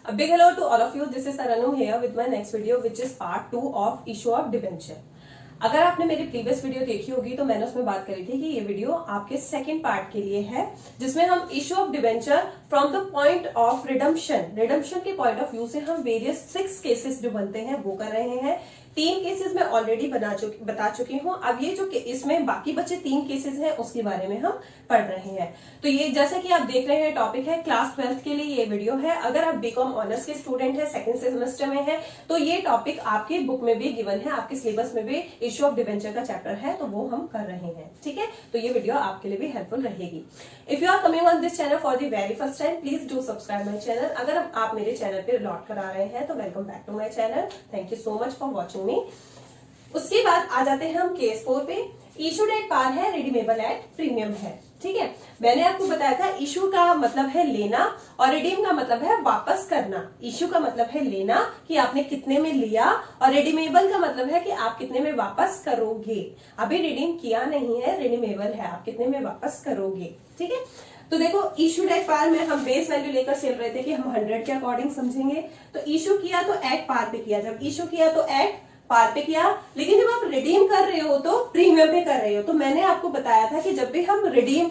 A big hello to all of you. This is Taranum here with my next video, which is part 2 of issue of debenture. अगर आपने मेरी previous video देखी होगी तो मैंने उसमें बात करी थी कि ये वीडियो आपके सेकंड पार्ट के लिए है, जिसमें हम issue of debenture from the point of redemption के पॉइंट ऑफ व्यू से हम वेरियस 6 केसेस जो बनते हैं वो कर रहे हैं। 3 केसेस में ऑलरेडी बता चुकी हूँ। अब ये जो इसमें बाकी बचे 3 केसेस हैं उसके बारे में हम पढ़ रहे हैं। तो ये जैसे कि आप देख रहे हैं टॉपिक है क्लास 12th के लिए ये वीडियो है। अगर आप बीकॉम ऑनर्स के स्टूडेंट है, सेकंड सेमेस्टर में है, तो ये टॉपिक आपके बुक में भी गिवन है, आपके सिलेबस में भी इशू ऑफ डिबेंचर का चैप्टर है, तो वो हम कर रहे हैं। ठीक है, तो ये वीडियो आपके लिए भी हेल्पफुल रहेगी। If you are coming on this channel for the very first time, please do subscribe my channel. अगर आप मेरे चैनल पे लॉट कर आ रहे हैं तो welcome back to my channel. Thank you so much for watching me. उसके बाद आ जाते हैं हम केस 4 पे। इशूड एट पार है, रिडीमेबल एट प्रीमियम है। ठीक है, मैंने आपको बताया था इशू का मतलब है लेना और रिडीम का मतलब है वापस करना। इशू का मतलब है लेना कि आपने कितने में लिया, और रिडीमेबल का मतलब है कि आप कितने में वापस करोगे। अभी रिडीम किया नहीं है, रिडीमेबल है, आप कितने में वापस करोगे। ठीक है, तो देखो इशूड एट पार में हम बेस वैल्यू लेकर चल रहे थे कि हम 100 के अकॉर्डिंग समझेंगे। तो इशू किया तो एट पार पे किया, जब इशू किया तो एट पार पे किया, लेकिन जब आप रिडीम कर रहे हो तो प्रीमियम पे कर रहे हो। तो मैंने आपको बताया था कि जब भी हम रिडीम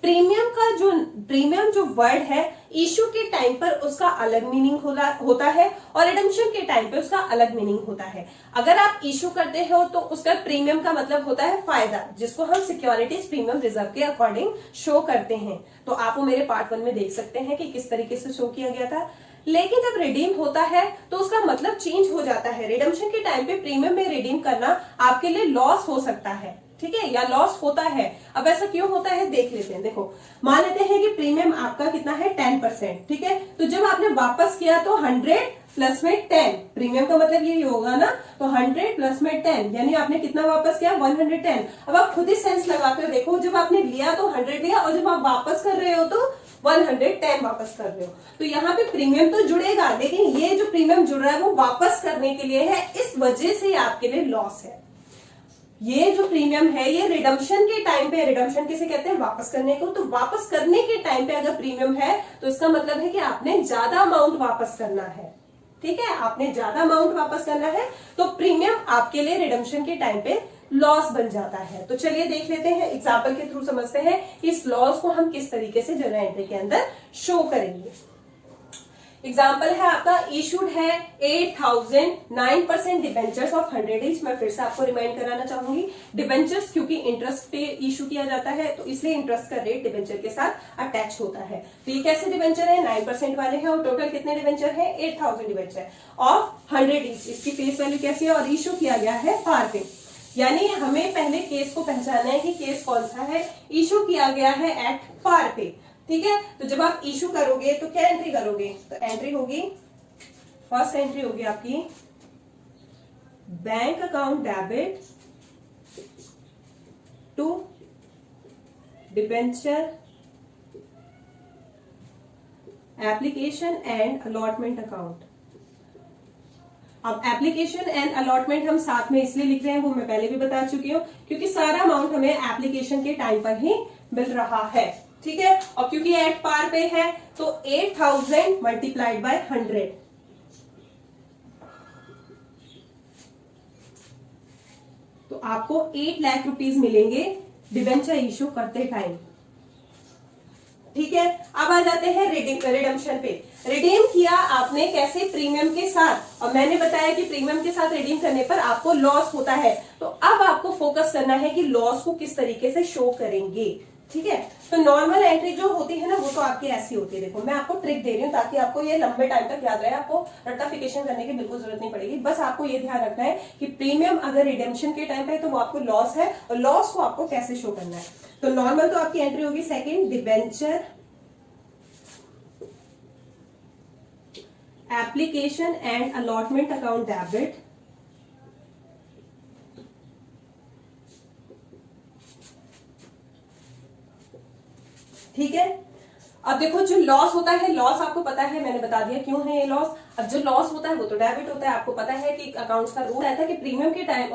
प्रीमियम जो वर्ड है इशू के टाइम पर उसका अलग मीनिंग होता है और रिडम्पशन के टाइम पे उसका अलग मीनिंग होता है। अगर आप इशू करते हो तो उसका प्रीमियम का मतलब होता है फायदा, जिसको हम सिक्योरिटीज प्रीमियम रिजर्व के अकॉर्डिंग शो करते हैं। तो आप वो मेरे पार्ट 1 में देख सकते हैं कि किस तरीके से शो किया गया था। लेकिन जब रिडीम होता है तो उसका मतलब चेंज हो जाता है। रिडम्पशन के टाइम पे प्रीमियम में रिडीम करना आपके लिए लॉस हो सकता है, ठीक है, या लॉस होता है। अब ऐसा क्यों होता है देख लेते हैं। देखो, मान लेते हैं कि प्रीमियम आपका कितना है 10%। ठीक है, तो जब आपने वापस किया तो 100 प्लस में 10, प्रीमियम का मतलब ये होगा ना, तो 100 प्लस में 10 यानी आपने कितना वापस किया 110। अब आप खुद ही सेंस लगाकर देखो, जब आपने लिया तो 100 लिया और जब आप वापस कर रहे हो तो 110 वापस कर रहे हो। तो यहाँ पे प्रीमियम तो जुड़ेगा, लेकिन ये जो प्रीमियम जुड़ रहा है वो वापस करने के लिए है, इस वजह से आपके लिए लॉस है। ये जो प्रीमियम है ये रिडम्पशन के टाइम पे, रिडम्पशन किसे कहते हैं वापस करने को, तो वापस करने के टाइम पे अगर प्रीमियम है तो इसका मतलब है कि आपने ज्यादा अमाउंट वापस करना है। ठीक है, आपने ज्यादा अमाउंट वापस करना है, तो प्रीमियम आपके लिए रिडम्पशन के टाइम पे लॉस बन जाता है। तो चलिए देख लेते हैं, एग्जाम्पल के थ्रू समझते हैं इस लॉस को हम किस तरीके से जर्नल एंट्री के अंदर शो करेंगे। एग्जाम्पल है आपका इशूड है 8000 9% डिबेंचर्स ऑफ 100 ईच। मैं फिर से आपको रिमाइंड कराना चाहूंगी, डिबेंचर्स क्योंकि इंटरेस्ट पे इशू किया जाता है तो इसलिए इंटरेस्ट का रेट डिबेंचर के साथ अटैच होता है। तो ये कैसे डिबेंचर है, 9% वाले हैं और टोटल कितने डिबेंचर है 8000 डिबेंचर ऑफ 100 ईच। इसकी फेस वैल्यू कैसी है और इशू किया गया है पार पे, यानी हमें पहले केस को पहचानना है कि केस कौन सा है। इशू किया गया है एट पार पे। ठीक है, तो जब आप इशू करोगे तो क्या एंट्री करोगे, तो एंट्री होगी, फर्स्ट एंट्री होगी आपकी bank account debit to debenture application and allotment account. अब एप्लीकेशन एंड अलॉटमेंट हम साथ में इसलिए लिख रहे हैं, वो मैं पहले भी बता चुकी हूँ, क्योंकि सारा अमाउंट हमें एप्लीकेशन के टाइम पर ही मिल रहा है। ठीक है, और क्योंकि एट पार पे है तो 8000 मल्टीप्लाइड बाय 100, तो आपको 8 लाख रुपीस मिलेंगे डिबेंचर इशू करते टाइम। ठीक है, अब आ जाते हैं रिडम्पशन पे। रिडीम किया आपने कैसे, प्रीमियम के साथ, और मैंने बताया कि प्रीमियम के साथ रिडीम करने पर आपको लॉस होता है। तो अब आपको फोकस करना है कि लॉस को किस तरीके से शो करेंगे। ठीक है, तो नॉर्मल एंट्री जो होती है ना वो तो आपकी ऐसी होती है। देखो मैं आपको ट्रिक दे रही हूँ ताकि आपको ये लंबे टाइम तक याद रहे, आपको रेक्टिफिकेशन करने की बिल्कुल जरूरत नहीं पड़ेगी। बस आपको ये ध्यान रखना है कि प्रीमियम अगर रिडेम्पशन के टाइम पे है तो वो आपको लॉस है, और लॉस को आपको कैसे शो करना है। तो नॉर्मल तो आपकी एंट्री होगी second, debenture application and allotment account debit ठीक है। अब देखो जो लॉस होता है, लॉस आपको पता है, मैंने बता दिया क्यों है ये लॉस। अब जो लॉस होता है वो तो डेबिट होता है। आपको पता है कि अकाउंट्स का रूल रहता है कि प्रीमियम के टाइम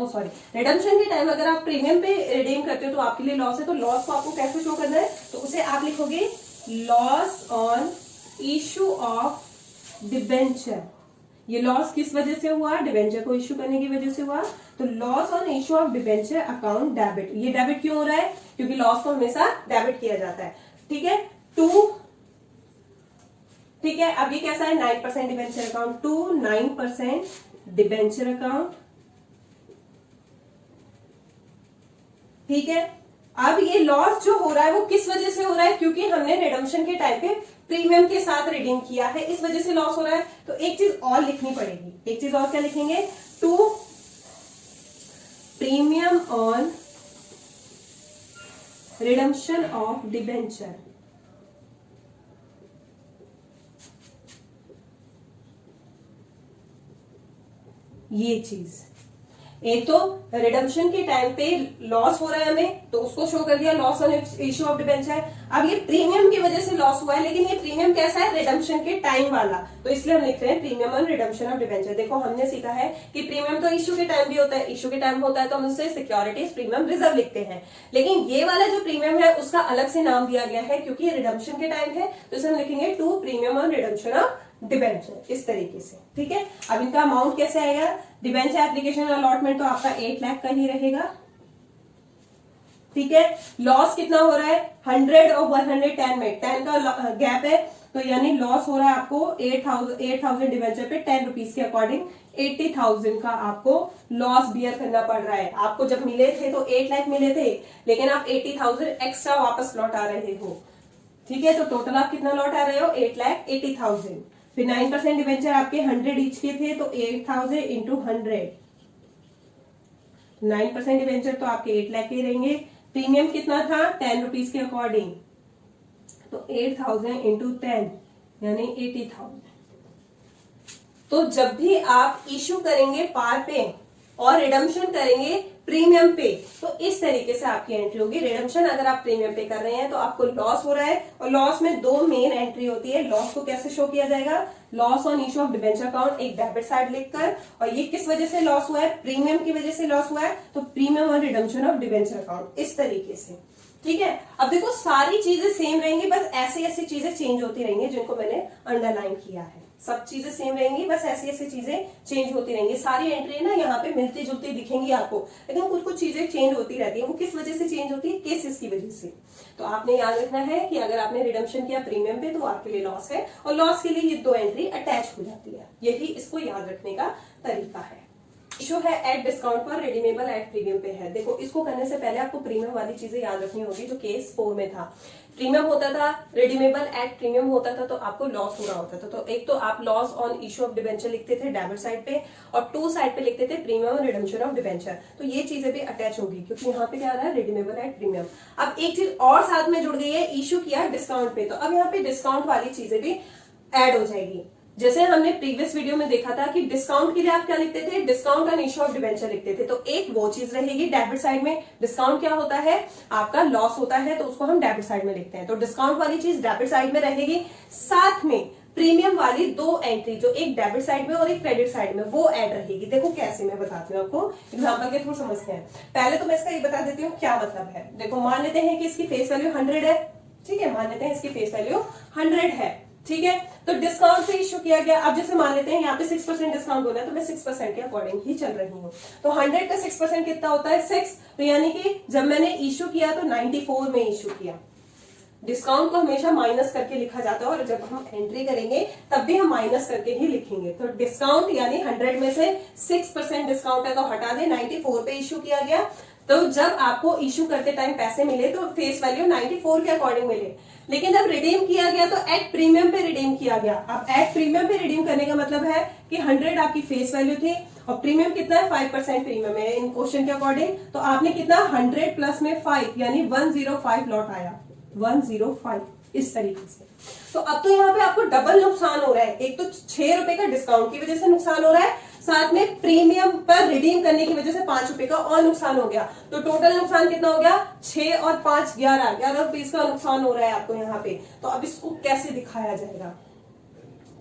रिडम्पशन के टाइम अगर आप प्रीमियम पे रिडीम करते हो तो आपके लिए लॉस है। तो लॉस को आपको कैसे शो करना है, तो उसे आप लिखोगे loss on issue of debenture. ये लॉस किस वजह से हुआ? डिबेंचर को इश्यू करने की वजह से हुआ। तो loss on issue of debenture account debit. ये डेबिट क्यों हो रहा है? क्योंकि लॉस को हमेशा डेबिट किया जाता है। ठीक है, 2, ठीक है। अब ये कैसा है? 9% डिबेंचर अकाउंट, 2 9% डिबेंचर अकाउंट। ठीक है, अब ये लॉस जो हो रहा है वो किस वजह से हो रहा है? क्योंकि हमने रिडम्पशन के टाइम पे प्रीमियम के साथ रिडीम किया है, इस वजह से लॉस हो रहा है। तो एक चीज और लिखनी पड़ेगी। एक चीज और क्या लिखेंगे? To premium on redemption of debenture. ये चीज, एक तो रिडम्पशन के टाइम पे लॉस हो रहा है हमें, तो उसको शो कर दिया loss on issue of debenture. अब ये प्रीमियम की वजह से लॉस हुआ है, लेकिन ये प्रीमियम कैसा है? रिडम्पशन के टाइम वाला, तो इसलिए हम लिख रहे हैं premium on redemption of debenture. देखो हमने सीखा है कि प्रीमियम तो इश्यू के टाइम भी होता है, इश्यू के टाइम होता है तो हम उससे सिक्योरिटीज प्रीमियम रिजर्व लिखते हैं, लेकिन ये वाला जो प्रीमियम है उसका अलग से नाम दिया गया है क्योंकि ये रिडम्पशन के टाइम है, तो इसे हम लिखेंगे to premium on redemption of debenture, इस तरीके से। ठीक है, अब इनका अमाउंट कैसे आएगा? डिबेंचर एप्लीकेशन अलॉटमेंट तो आपका 8 लाख का ही रहेगा। ठीक है, लॉस कितना हो रहा है? 100 और 110 में 10 का गैप है, तो यानी लॉस हो रहा है आपको 8,000 डिबेंचर पे 10 रुपीज के अकॉर्डिंग 80,000 का आपको लॉस बियर करना पड़ रहा है। आपको जब मिले थे तो 8 लाख मिले थे, लेकिन आप 80,000 एक्स्ट्रा वापस लौटा रहे हो। ठीक है, तो टोटल आप कितना लौटा रहे हो? 8,80,000। फिर 9% डिबेंचर आपके 100 ईच के थे, तो 8,000 इंटू 100, 9% डिबेंचर तो आपके 8 लाख के रहेंगे। प्रीमियम कितना था? 10 रुपीज के अकॉर्डिंग, तो 8,000 इंटू 10 यानी 80,000। तो जब भी आप इश्यू करेंगे पार पे और रिडम्पशन करेंगे प्रीमियम पे, तो इस तरीके से आपकी एंट्री होगी। रिडम्पशन अगर आप प्रीमियम पे कर रहे हैं तो आपको लॉस हो रहा है, और लॉस में 2 मेन एंट्री होती है। लॉस को कैसे शो किया जाएगा? Loss on issue of debenture account एक डेबिट साइड लिखकर, और ये किस वजह से लॉस हुआ है? प्रीमियम की वजह से लॉस हुआ है, तो premium on redemption of debenture account, इस तरीके से। ठीक है, अब देखो सारी चीजें सेम रहेंगी, बस ऐसी ऐसी चीजें चेंज होती रहेंगी जिनको मैंने अंडरलाइन किया है। सब चीजें सेम रहेंगी, बस ऐसी ऐसी चीजें चेंज होती रहेंगी। सारी एंट्री ना यहाँ पे मिलती जुलती दिखेंगी आपको, लेकिन कुछ कुछ चीजें चेंज होती रहती है। वो किस वजह से चेंज होती है? केसेस की वजह से। तो आपने याद रखना है कि अगर आपने रिडम्पशन किया प्रीमियम पे तो आपके लिए लॉस है, और लॉस के लिए ये 2 एंट्री अटैच हो जाती है। यही इसको याद रखने का तरीका है। इशू है एट डिस्काउंट पर रिडीमेबल एट प्रीमियम पे है। देखो इसको करने से पहले आपको प्रीमियम वाली चीजें याद रखनी होगी, जो केस 4 में था। प्रीमियम होता था, रिडीमेबल एट प्रीमियम होता था, तो आपको लॉस हो रहा होता था। तो एक तो आप loss on issue of debenture लिखते थे डेबिट साइड पे, और 2 साइड पे लिखते थे प्रीमियम और रिडम्पशन ऑफ डिबेंचर। तो ये चीजें भी अटैच होगी, क्योंकि यहाँ पे क्या आ रहा है? Redeemable at premium. अब एक चीज और साथ में जुड़ गई है, इश्यू किया डिस्काउंट पे, तो अब यहाँ पे डिस्काउंट वाली चीजें भी एड हो जाएगी। जैसे हमने प्रीवियस वीडियो में देखा था कि डिस्काउंट के लिए आप क्या लिखते थे? Discount on issue of debenture लिखते थे। तो एक वो चीज रहेगी डेबिट साइड में। डिस्काउंट क्या होता है? आपका लॉस होता है, तो उसको हम डेबिट साइड में लिखते हैं। तो डिस्काउंट वाली चीज डेबिट साइड में रहेगी, साथ में प्रीमियम वाली 2 एंट्री, जो एक डेबिट साइड में और एक क्रेडिट साइड में, वो ऐड रहेगी। देखो कैसे, मैं बताती हूँ आपको, एग्जाम्पल के थ्रू समझते हैं। पहले तो मैं इसका ये बता देती हूँ क्या मतलब है। देखो मान लेते हैं कि इसकी फेस वैल्यू 100 है। ठीक है, मान लेते हैं इसकी फेस वैल्यू 100 है। ठीक है, तो डिस्काउंट से इश्यू किया गया। अब जैसे मान लेते हैं यहाँ पे 6% डिस्काउंट होना है, तो मैं 6% के अकॉर्डिंग ही चल रही हूँ। तो 100 का 6% कितना होता है? 6। तो यानी कि जब मैंने इश्यू किया तो 94 में इश्यू किया। डिस्काउंट को हमेशा माइनस करके लिखा जाता है, और जब हम एंट्री करेंगे तब भी हम माइनस करके ही लिखेंगे। तो डिस्काउंट यानी 100 में से 6% डिस्काउंट है तो हटा दे, 94 पे इश्यू किया गया। तो जब आपको इश्यू करते टाइम पैसे मिले तो फेस वैल्यू 94 के अकॉर्डिंग मिले, लेकिन जब रिडीम किया गया तो एट प्रीमियम पे रिडीम किया गया। अब एट प्रीमियम पे रिडीम करने का मतलब है कि 100 आपकी फेस वैल्यू थी, और प्रीमियम कितना है? 5% प्रीमियम है इन क्वेश्चन के अकॉर्डिंग। तो आपने कितना? 100 प्लस में 5 यानी 105 लौट आया, 105, इस तरीके से। तो अब तो यहाँ पे आपको डबल नुकसान हो रहा है। एक तो 6 रुपए का डिस्काउंट की वजह से नुकसान हो रहा है, साथ में प्रीमियम पर रिडीम करने की वजह से 5 रुपए का और नुकसान हो गया। तो टोटल नुकसान कितना हो गया? 6 और 5 11 रुपीस का नुकसान हो रहा है आपको यहाँ पे। तो अब इसको कैसे दिखाया जाएगा?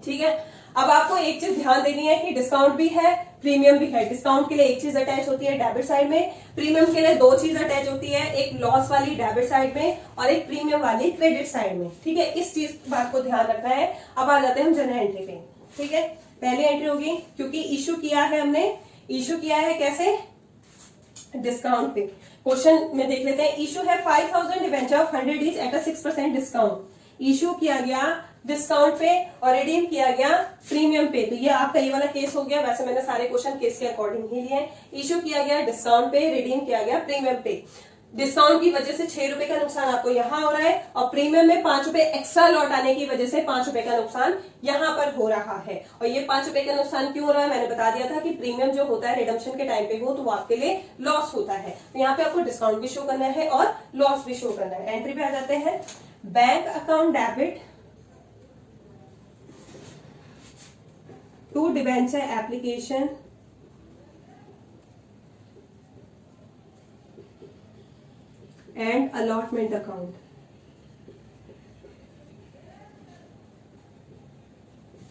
ठीक है, अब आपको एक चीज ध्यान देनी है कि डिस्काउंट भी है, प्रीमियम भी है। डिस्काउंट के लिए एक चीज अटैच होती है डेबिट साइड में, प्रीमियम के लिए 2 चीज अटैच होती है, एक लॉस वाली डेबिट साइड में और एक प्रीमियम वाली क्रेडिट साइड में। ठीक है, इस चीज बात को ध्यान रखना है। अब आ जाते हैं हम जनरल एंट्री पे। ठीक है, पहली एंट्री होगी क्योंकि इशू किया है हमने, इशू किया है कैसे, डिस्काउंट पे। क्वेश्चन में देख लेते हैं, इशू है 5000 debenture of 100 etch at a 6% discount. Issue किया गया डिस्काउंट पे और रिडीम किया गया प्रीमियम पे। तो ये आपका ये वाला केस हो गया, वैसे मैंने सारे क्वेश्चन केस के अकॉर्डिंग ही लिए। इशू किया गया डिस्काउंट पे, रिडीम किया गया प्रीमियम पे। डिस्काउंट की वजह से 6 रुपए का नुकसान आपको यहां हो रहा है और प्रीमियम में 5 रुपए एक्स्ट्रा लौट आने की वजह से 5 रुपए का नुकसान यहां पर हो रहा है। और ये 5 रुपए का नुकसान क्यों हो रहा है, मैंने बता दिया था कि प्रीमियम जो होता है रिडम्पशन के टाइम पे हो तो वो आपके लिए लॉस होता है। तो यहाँ पे आपको डिस्काउंट भी शो करना है और लॉस भी शो करना है। एंट्री पे आ जाते हैं, bank account debit to debenture application and allotment account.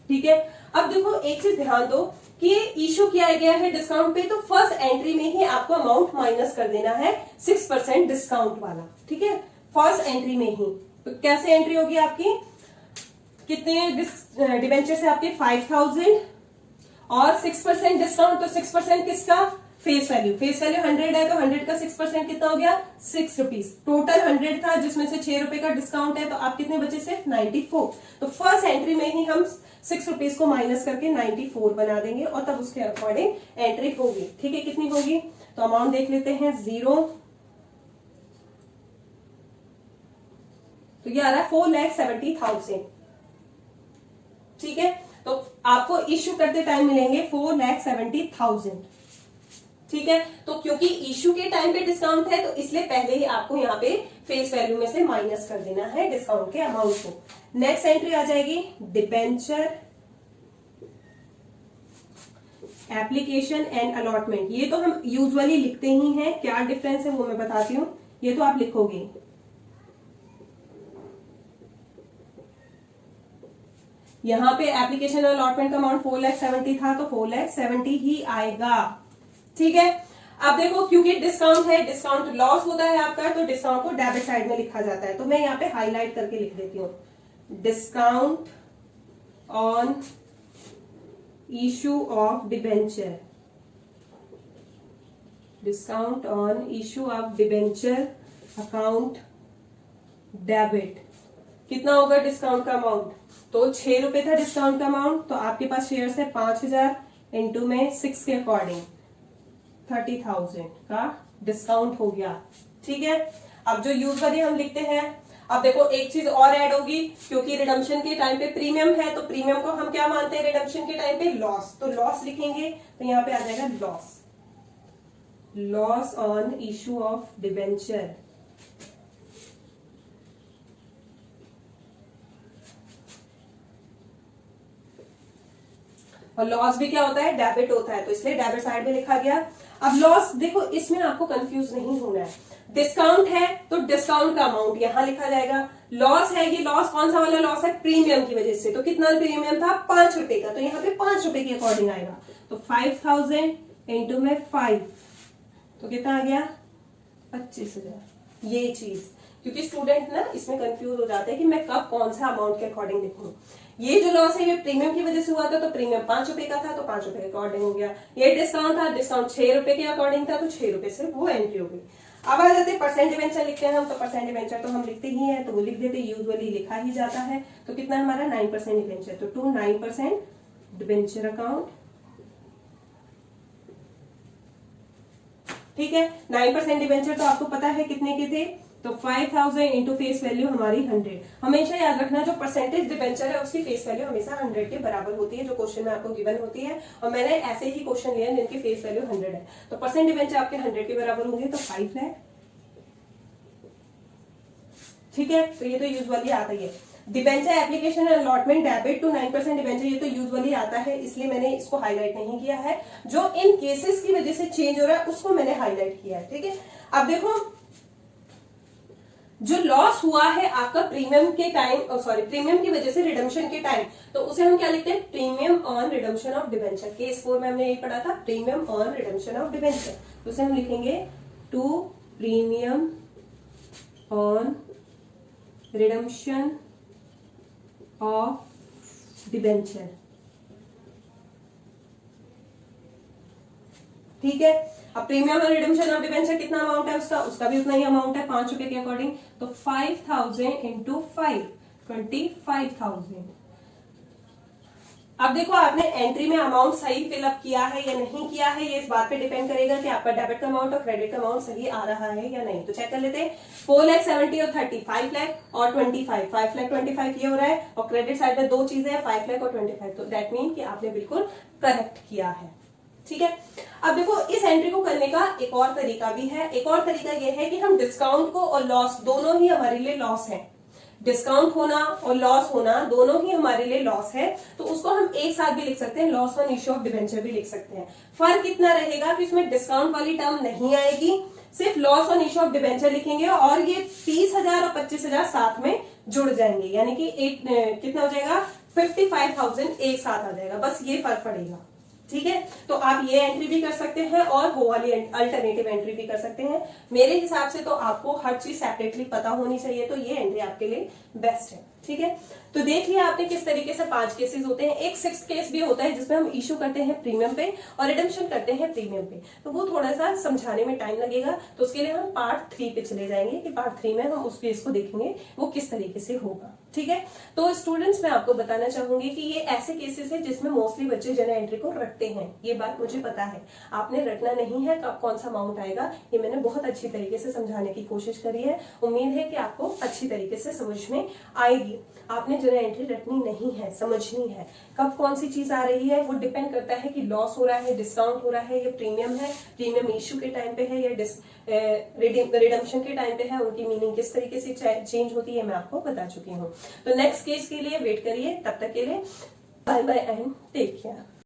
ठीक है, अब देखो एक चीज ध्यान दो कि ये इशू किया गया है डिस्काउंट पे, तो फर्स्ट एंट्री में ही आपको अमाउंट माइनस कर देना है 6% डिस्काउंट वाला। ठीक है, फर्स्ट एंट्री में ही। तो कैसे एंट्री होगी आपकी, कितने डिबेंचर से आपके 5000 और 6% डिस्काउंट, तो 6% किसका, फेस वैल्यू। फेस वैल्यू 100 है तो 100 का 6% कितना हो गया, 6 रुपीज। टोटल 100 था जिसमें से 6 रुपए का डिस्काउंट है, तो आप कितने बचे, सिर्फ 94। तो फर्स्ट एंट्री में ही हम 6 रुपीज को माइनस करके 94 बना देंगे और तब उसके अकॉर्डिंग एंट्री होगी। ठीक है, कितनी होगी, तो अमाउंट देख लेते हैं, 0, तो ये आ रहा है 4,70,000। ठीक है, तो आपको इश्यू करते टाइम मिलेंगे 4,70,000। ठीक है, तो क्योंकि इशू के टाइम पे डिस्काउंट है तो इसलिए पहले ही आपको यहाँ पे फेस वैल्यू में से माइनस कर देना है डिस्काउंट के अमाउंट को। नेक्स्ट एंट्री आ जाएगी डिबेंचर एप्लीकेशन एंड अलॉटमेंट। ये तो हम यूजुअली लिखते ही हैं, क्या डिफरेंस है वो मैं बताती हूँ, ये तो आप लिखोगे। यहां पे एप्लीकेशन और अलॉटमेंट का अमाउंट 4,70,000 था तो 4,70,000 ही आएगा। ठीक है, अब देखो क्योंकि डिस्काउंट है, डिस्काउंट लॉस होता है आपका, तो डिस्काउंट को डेबिट साइड में लिखा जाता है। तो मैं यहाँ पे हाईलाइट करके लिख देती हूँ, discount on issue of debenture, discount on issue of debenture account debit. कितना होगा डिस्काउंट का अमाउंट, तो 6 रुपए था डिस्काउंट का अमाउंट, तो आपके पास शेयर्स है 5,000 इंटू में 6 के अकॉर्डिंग 30,000 का डिस्काउंट हो गया। ठीक है, अब जो यूजुअली हम लिखते हैं, अब देखो एक चीज और ऐड होगी, क्योंकि रिडम्पशन के टाइम पे प्रीमियम है तो प्रीमियम को हम क्या मानते हैं रिडम्पशन के टाइम पे, लॉस। तो लॉस लिखेंगे तो यहाँ पे आ जाएगा loss, loss on issue of debenture. और लॉस भी क्या होता है, डेबिट होता है, तो इसलिए डेबिट साइड में लिखा गया। अब लॉस देखो, इसमें आपको कंफ्यूज नहीं होना है, डिस्काउंट है तो डिस्काउंट का अमाउंट यहां लिखा जाएगा। लॉस है, ये लॉस कौन सा वाला लॉस है, प्रीमियम की वजह से। तो कितना प्रीमियम था, 5 रुपए का, तो यहाँ पे 5 रुपए के अकॉर्डिंग आएगा। तो 5,000 इंटू में 5, तो कितना आ गया, 25,000। ये चीज, क्योंकि स्टूडेंट ना इसमें कंफ्यूज हो जाते हैं कि मैं कब कौन सा अमाउंट के अकॉर्डिंग लिखूं। ये जो लॉस है ये प्रीमियम की वजह से हुआ था, तो प्रीमियम 5 रुपए का था तो 5 रुपए के अकॉर्डिंग हो गया। ये डिस्काउंट था, डिस्काउंट 6 रुपए के अकॉर्डिंग था तो 6 रुपए से वो एंट्री हो गई। अब आ जाते हैं परसेंट डिबेंचर लिखते हैं हम, तो परसेंट डिबेंचर तो हम लिखते ही हैं, तो वो लिख देते, यूजुअली लिखा ही जाता है। तो कितना हमारा 9% डिबेंचर, तो टू 9% डिबेंचर अकाउंट। ठीक है, 9% डिबेंचर तो आपको पता है कितने के थे, तो 5,000 इंटू फेस वैल्यू हमारी 100। हमेशा याद रखना जो परसेंटेज डिबेंचर है उसकी फेस वैल्यू हमेशा 100 के बराबर होती है, जो क्वेश्चन में आपको गिवन होती है। और मैंने ऐसे ही क्वेश्चन लिए जिनकी फेस वैल्यू 100 है, तो परसेंट डिबेंचर आपके 100 के बराबर होंगे, तो 5 लाख। ठीक है, तो ये तो यूजुअली आता ही है। Debenture application allotment debit to 9% debenture, ये तो यूजुअली आता है, इसलिए मैंने इसको हाईलाइट नहीं किया है। जो इन केसेस की वजह से चेंज हो रहा है उसको मैंने हाईलाइट किया है। ठीक है, अब देखो जो लॉस हुआ है आपका प्रीमियम के टाइम, प्रीमियम की वजह से रिडम्पशन के टाइम, तो उसे हम क्या लिखते हैं, premium on redemption of debenture. Case 4 में हमने यही पढ़ा था, premium on redemption of debenture. तो उसे हम लिखेंगे to premium on redemption of debenture. ठीक है। अब प्रीमियम और रिडम्पशन ऑफ डिबेंचर कितना अमाउंट है उसका भी उतना ही अमाउंट है, 5 रुपए के अकॉर्डिंग। तो 5000 इंटू 5, 25,000। अब देखो आपने एंट्री में अमाउंट सही फिलअप किया है या नहीं किया है, ये इस बात पे डिपेंड करेगा कि आपका डेबिट का अमाउंट और क्रेडिट का अमाउंट सही आ रहा है या नहीं। तो चेक कर लेते हैं। 4,70,000 और 30, 5 लाख और 25, 5 लाख 25 ये हो रहा है, और क्रेडिट साइड में दो चीजें हैं, 5 लाख और 25। तो दैट मीन कि आपने बिल्कुल करेक्ट किया है, ठीक है। अब देखो इस एंट्री को करने का एक और तरीका भी है। एक और तरीका यह है कि हम डिस्काउंट को और लॉस दोनों ही हमारे लिए लॉस है। डिस्काउंट होना और लॉस होना दोनों ही हमारे लिए लॉस है, तो उसको हम एक साथ भी लिख सकते हैं, loss on issue of debenture भी लिख सकते हैं। फर्क इतना रहेगा कि इसमें डिस्काउंट वाली टर्म नहीं आएगी, सिर्फ loss on issue of debenture लिखेंगे और ये 30,000 और 25,000 साथ में जुड़ जाएंगे, यानी कि कितना हो जाएगा, 55,000 एक साथ आ जाएगा, बस ये फर्क पड़ेगा, ठीक है। तो आप ये एंट्री भी कर सकते हैं और वो वाली अल्टरनेटिव एंट्री भी कर सकते हैं। मेरे हिसाब से तो आपको हर चीज सेपरेटली पता होनी चाहिए, तो ये एंट्री आपके लिए बेस्ट है, ठीक है। तो देख लिया आपने किस तरीके से 5 केसेस होते हैं। एक 6th केस भी होता है जिसमें हम इश्यू करते हैं प्रीमियम पे और रिडम्पशन करते हैं प्रीमियम पे, तो वो थोड़ा सा समझाने में टाइम लगेगा, तो उसके लिए हम पार्ट 3 पे चले जाएंगे कि पार्ट 3 में हम उस केस को देखेंगे वो किस तरीके से होगा, ठीक है। तो स्टूडेंट्स मैं आपको बताना चाहूंगी कि ये ऐसे केसेस है जिसमें मोस्टली बच्चे जनरल एंट्री को रखते हैं, ये बात मुझे पता है। आपने रखना नहीं है, कब कौन सा अमाउंट आएगा ये मैंने बहुत अच्छी तरीके से समझाने की कोशिश करी है। उम्मीद है कि आपको अच्छी तरीके से समझ में आएगी। आपने जनरल एंट्री रखनी नहीं है, समझनी है कब कौन सी चीज आ रही है। वो डिपेंड करता है कि लॉस हो रहा है, डिस्काउंट हो रहा है, या प्रीमियम है, प्रीमियम इश्यू के टाइम पे है या रिडम्पशन के टाइम पे है, उनकी मीनिंग किस तरीके से चेंज होती है मैं आपको बता चुकी हूँ। तो नेक्स्ट केस के लिए वेट करिए, तब तक के लिए bye bye and take care.